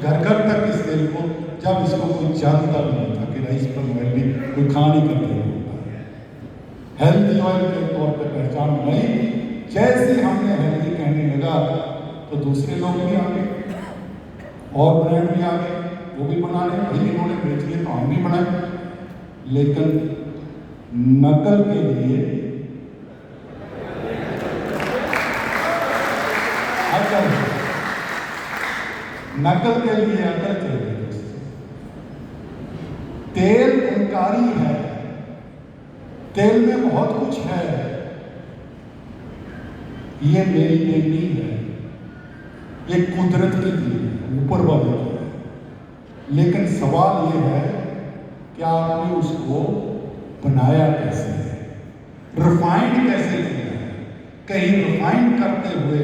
घर घर तक इस तेल को, जब इसको कोई जानता भी नहीं था कि राइस ब्रान ऑयल भी कोई खाने का तेल होता है, हेल्दी ऑयल के तौर पर पहचान बनाई। जैसे हमने हेल्दी कहने लगा तो दूसरे लोग भी आ गए और ब्रांड भी आ गए, वो भी बना रहे, भाई इन्होंने बेच लिए तो हम भी बनाए। लेकिन नकल के लिए अकल, नकल के लिए अकल चाहिए दोस्तों। तेल गुणकारी है, तेल में बहुत कुछ है, ये मेरी देन नहीं है, ये कुदरत की देन है, ऊपर वाले की है। लेकिन सवाल ये है कि आपने उसको बनाया कैसे है, रिफाइंड कैसे किया है। कहीं रिफाइंड करते हुए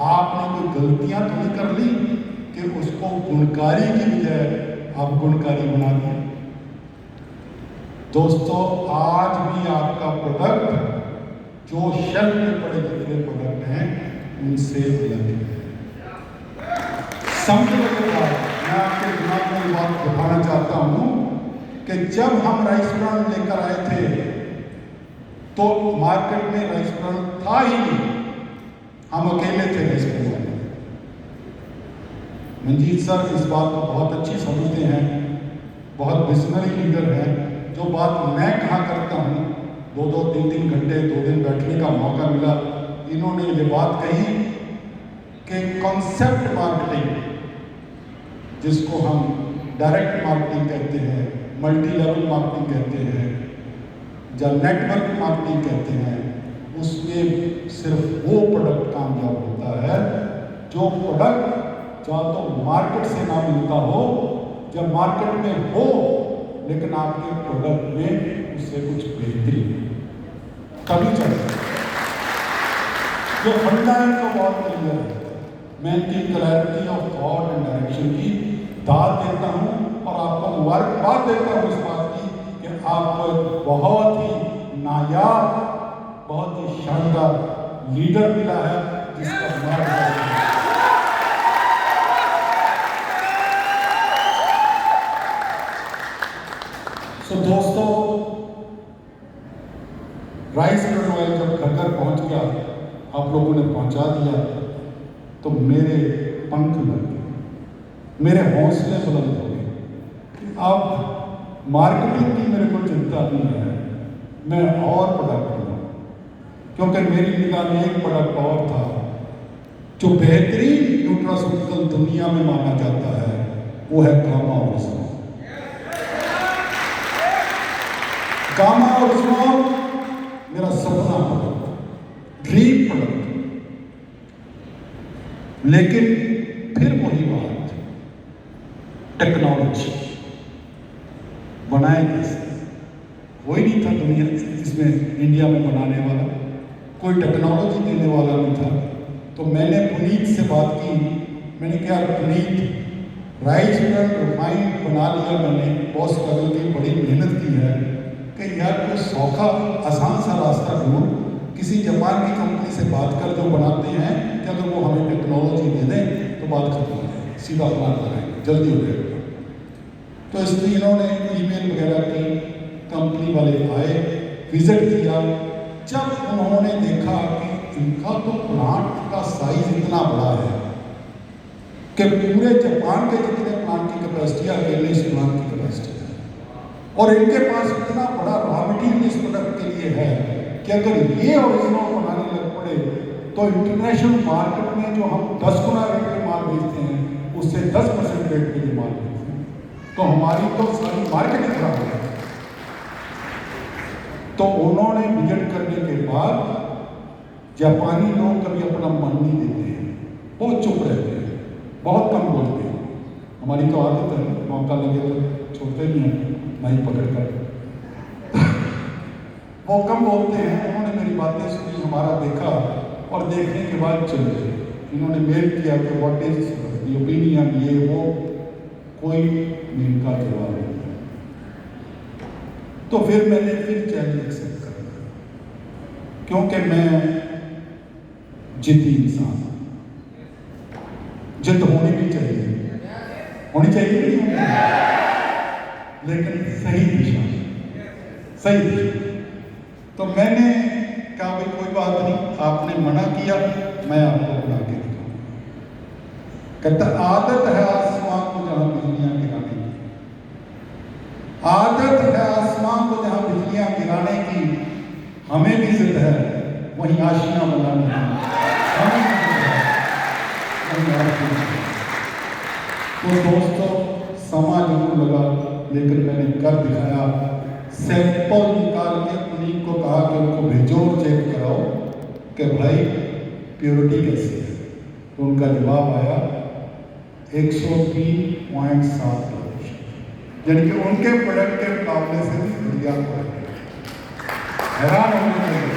आपने कोई गलतियां तो नहीं कर ली कि उसको गुणकारी की बजाय आप गुणकारी बना दिए। दोस्तों, आज भी आपका प्रोडक्ट जो शेल्फ में पड़े जितने प्रोडक्ट हैं उनसे अलग है। समझने के बाद मैं आपके दिमाग में बात दिखाना चाहता हूं कि जब हम राइस ब्रान लेकर आए थे तो मार्केट में राइस ब्रान था ही नहीं, हम अकेले थे राइस ब्रान वाले। मंजीत सर इस बात को बहुत अच्छी समझते हैं, बहुत विजनरी लीडर हैं। जो बात मैं कहा करता हूँ, 2-3 घंटे 2 दिन बैठने का मौका मिला, इन्होंने ये बात कही कि कॉन्सेप्ट मार्केटिंग, जिसको हम डायरेक्ट मार्केटिंग कहते हैं, मल्टी लेवल मार्केटिंग कहते हैं, या नेटवर्क मार्केटिंग कहते हैं, उसमें सिर्फ वो प्रोडक्ट कामयाब होता है जो प्रोडक्ट या तो मार्केट से ना मिलता हो, जब मार्केट में हो लेकिन आपके प्रोडक्ट में उससे कुछ बेहतरी कभी चलता। जो फंडा है तो बहुत क्लियर है। मैं इनकी clarity of thought and direction की दाद देता हूँ और आपको मुबारकबाद देता हूँ इस बात की कि आपको बहुत ही नायाब, बहुत ही शानदार लीडर मिला है जिसका मार्ग। तो दोस्तों, राइस ब्रान ऑयल जब घर घर पहुंच गया, आप लोगों ने पहुंचा दिया, तो मेरे पंख लग गए, मेरे हौसले बुलंद हो गए। अब मार्केटिंग की मेरे को चिंता नहीं है, मैं और प्रोडक्ट बनाऊं, क्योंकि मेरी निगाह में एक प्रोडक्ट और था जो बेहतरीन न्यूट्रास्यूटिकल दुनिया में माना जाता है, वो है गामा ओरिजिनल। गामा ओरिजिनल मेरा सपना प्रोडक्ट, ड्रीम प्रोडक्ट। लेकिन फिर वही बात, टेक्नोलॉजी बनाए कैसे? कोई नहीं था दुनिया इसमें इंडिया में बनाने वाला, कोई टेक्नोलॉजी देने वाला नहीं था। तो मैंने पुनीत से बात की, मैंने कहा पुनीत, राइस ब्रान रिफाइंड बना लिया मैंने, बहुत स्ट्रगल की, बड़ी मेहनत की है, कि यार कोई सौखा आसान सा रास्ता ढूंढ, किसी जापान की कंपनी से बात कर जो बनाते हैं कि अगर वो हमें टेक्नोलॉजी दे दें तो बात खत्म हो जाएगी, सीधा प्लान कराएंगे, जल्दी हो जाएगा। तो इसलिए इन्होंने ईमेल वगैरह की, कंपनी वाले आए, विजिट किया। जब उन्होंने देखा कि इनका तो प्लांट का साइज इतना बड़ा है कि पूरे जापान के जितने प्लांट की कैपेसिटी है अकेले इस प्लांट की कैपेसिटी है, और इनके पास इतना बड़ा रॉ मटीरियल इस प्रोडक्ट के लिए है कि अगर ये ओरिजिनल बनाने लग पड़े तो इंटरनेशनल मार्केट में जो हम 10 गुना रेट पे माल बेचते हैं उससे 10% रेट पे माल बेचते हैं, तो हमारी तो सारी मार्केट खराब हो जाए। तो उन्होंने विजिट करने के बाद, जापानी लोग कभी अपना मन नहीं देते हैं, बहुत चुप रहते हैं, बहुत कम बोलते हैं। हमारी तो आदत है, मौका लगे तो छोड़ते नहीं हैं, नहीं पकड़ कर वो कम बोलते हैं। उन्होंने मेरी बातें सुनी, हमारा देखा, और देखने के बाद चले गए। इन्होंने मेल किया कि व्हाट इज द ओपिनियन, ये वो, कोई इनका जवाब नहीं है। तो फिर मैंने फिर चैलेंज एक्सेप्ट कर लिया, क्योंकि मैं जिद्दी इंसान हूं, जिद होनी भी चाहिए। होनी चाहिए कि नहीं होनी चाहिए? लेकिन सही दिशा, सही दिशा। तो मैंने कहा भाई कोई बात नहीं, आपने मना किया, मैं आपको बना के दिखाऊंगा। कहता आदत है आसमां को जहां बिजलियां गिराने की, आदत है आसमां को जहां बिजलियां गिराने की, हमें भी जिद है वहीं आशियां बनाने की, हमें भी जिद है वहीं आशियां। तो दोस्तों समा जरूर लगा, लेकिन मैंने कर दिखाया। सैंपल निकाल के पुनीत को कहा कि उनको भेजो और चेक कराओ कि भाई प्योरिटी कैसी है। तो उनका जवाब आया 103.7%, यानी कि उनके प्रोडक्ट के मुकाबले से भी बढ़िया प्रोडक्ट। हैरान होने लगे।